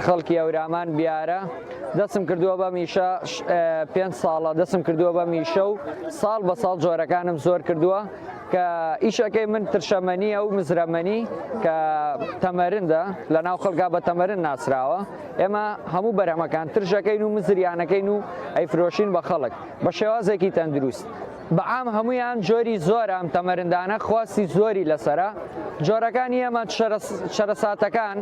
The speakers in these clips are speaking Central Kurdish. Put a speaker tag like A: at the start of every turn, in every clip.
A: خەڵکی ئەورامان بیارە دەستم کردووە بە میشە 5 ساڵە دەستم کردووە بە میشە و ساڵ بە ساڵ جۆرەکانم زۆر کردووە کە ئیشەکەی من ترشەمەنیە و مزرەمەنی کە تەمەرندە لە ناو خەڵکا بە تەمەرن ناسراوە ئێمە هەموو بەرهەمەکان ترشەکەین و مزریانەکەین و ئەیفرۆشین بە خەڵک بە شێوازێکی تەندروست بەعام هەمویان جۆری زۆر ئەم تەمەرندانە خواستی زۆری لەسرە جۆرەکانی ئێمە شەرەساتەکان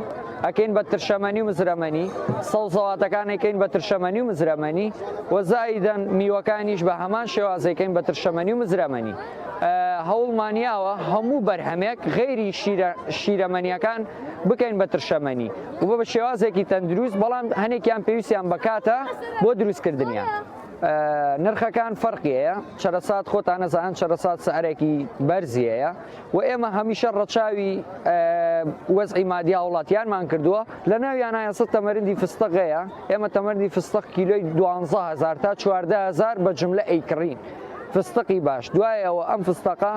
A: ئەکەین بە ترشەمەنی و مزرەمەنی سەوزەواتەکان ئەکەین بە ترشەمەنی و مزرەمەنی وەزایدەن میوەکانیش بە هەمان شێوازەکەین بە ترشەمەنی و مزرەمەنی هەوڵمانیاوە هەموو بەرهەمێک غەیری شیرەمەنیەکان بکەین بە ترشەمەنی و بە شێوازێکی تەندروست بەڵام هەنێکیان پێویستیان بکاتە بۆ دروستکردنیان نرخەکان فەرقیەیە چەرەسات خۆتان نەزانن چەرەسات سعرێکی بەرزیەیە و ئێمە هەمیشە ڕەچاوی وەزعی مادی وڵاتیانمان کردووە لە ناویان یاسە تەمەرندی فستەقەیە ئێمە تەمەرندی فستەق کیلۆی 12,000 تا 14,000 بە جملە ئەیکڕین فستەقی باش دوایەوە ئەم فستەقە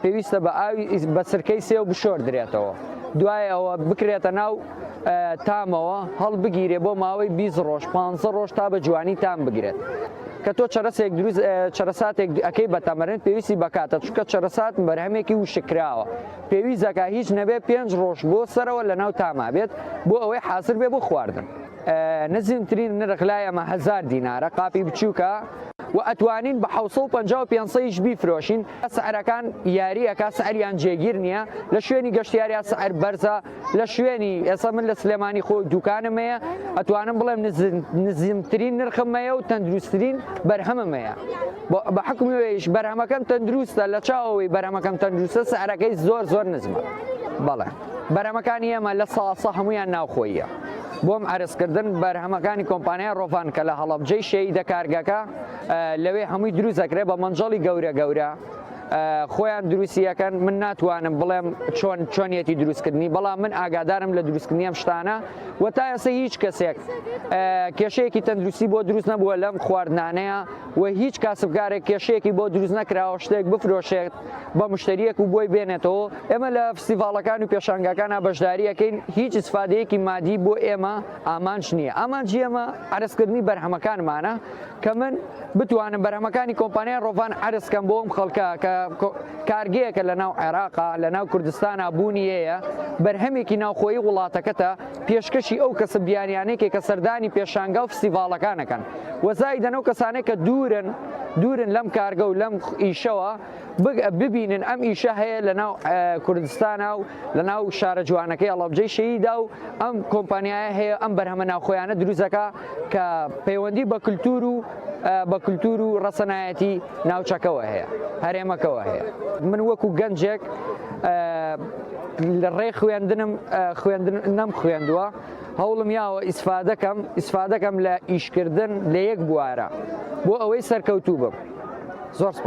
A: پێویستە بە ئاوی بە سرکەی سێ و بشۆردرێتەوە دوایەوە بکرێتە ناو تامەوە هەڵ بگیرێ بۆ ماوەی 20 ڕۆژ 15 ڕۆژ تا بە جوانی تام بگرێت کە تۆ چەرەسێک دروست چەرەساتێک ئەەکەی بە تەمەرن پێویستی بکاتە چونکە چەرەسات بەرهەمێکی وشکراوە پێویستەکە هیچ نەبێ 5 ڕۆژ بۆ سەرەوە لە ناو تاما بێت بۆ ئەوەی حاصل بێ بۆ خواردن نزیمترین نرخ لای ئەمە 1000 دینارە قاپی بچووکە و ئەتوانین بە 550 بیفرۆشین سعرەکان یاریەکە سعریان جێگیر نییە لە شوێنی گەشتیاریا سعر بەرزە لە شوێنی ئێستا من لە سلێمانی خۆ دوکانمەیە ئەتوانم بڵێم نزیمترین نرخمەیە و تەندروستترین بەرهەمەیە بە حکومیش بەرهەمەکەم تەندروستە لە چاوەوەی بەرهەمەکەم تەندروستە سعرەکەی زۆر نزمە بەڵێ بەرهەمەکانی ئێمە لە ساسە هەمویان ناوخۆیە بۆم عرضکردن بەرهەمەکانی کۆمپانیای ڕۆڤان کە لە هەڵەبجەی شەیدە کارگەکە لەوێ هەمووی دروست دەکرێت بە مەنجەڵی گەورە خۆیان دروستیەکەن من ناتوانم بڵێم چۆنیەتی دروستکردنی بەڵام من ئاگادارم لە دروستکردنی ئەم شتانە و تا ئێستا هیچ کەسێک کێشەیەکی تەندروستی بۆ دروست نەبووە لەم خواردنانەیە و هیچ کاسبکارێک کێشەیەکی بۆ دروست نەکراوە شتێک بفرۆشێت بە مشتریەک و بۆی بێنێتەوە ئێمە لە فستیڤاڵەکان و پێشانگەکان بەشداریەکەین هیچ ئیسفادەیەکی مادی بۆ ئێمە ئامانج نییە ئامانجی ئێمە عرضکردنی بەرهەمەکانمانە کە من بتوانم بەرهەمەکانی کۆمپانیای ڕۆڤان عرضکەم بۆ ئەم خەڵکە کە کارگەیەکە لە ناو عێراقا لە ناو کوردستانە بوونیەیە بەرهەمێکی ناوخۆیی وڵاتەکەتە پێشکەشی ئەو کەسە بیانیانێکی کە سەردانی پێشانگە و فستیڤاڵەکانەکەن وەزایدەن ئەو کەسانێک کە دوورن لەم کارگە و لەم ئیشەوە ببینن ئەم ئیشە هەیە لە ناو کوردستانە و لە ناو شارە جوانەکەی هەڵەبجەی شەیدا و ئەم کۆمپانیایە هەیە ئەم بەرهەمە ناوخۆیانە دروستەکە کە پەیوەندی بە کولتور و ڕەسەنایەتی ناوچەکەەوە هەیە هەرێمەکەەوە هەیە من وەکو گەنجێک لە ڕێ خوێندنم نەم خوێندووە هەوڵم یاوە ئیسفادەکەم لە ئیشکردن لە یەک بوارە بۆ ئەوەی سەرکەوتوو بم زۆر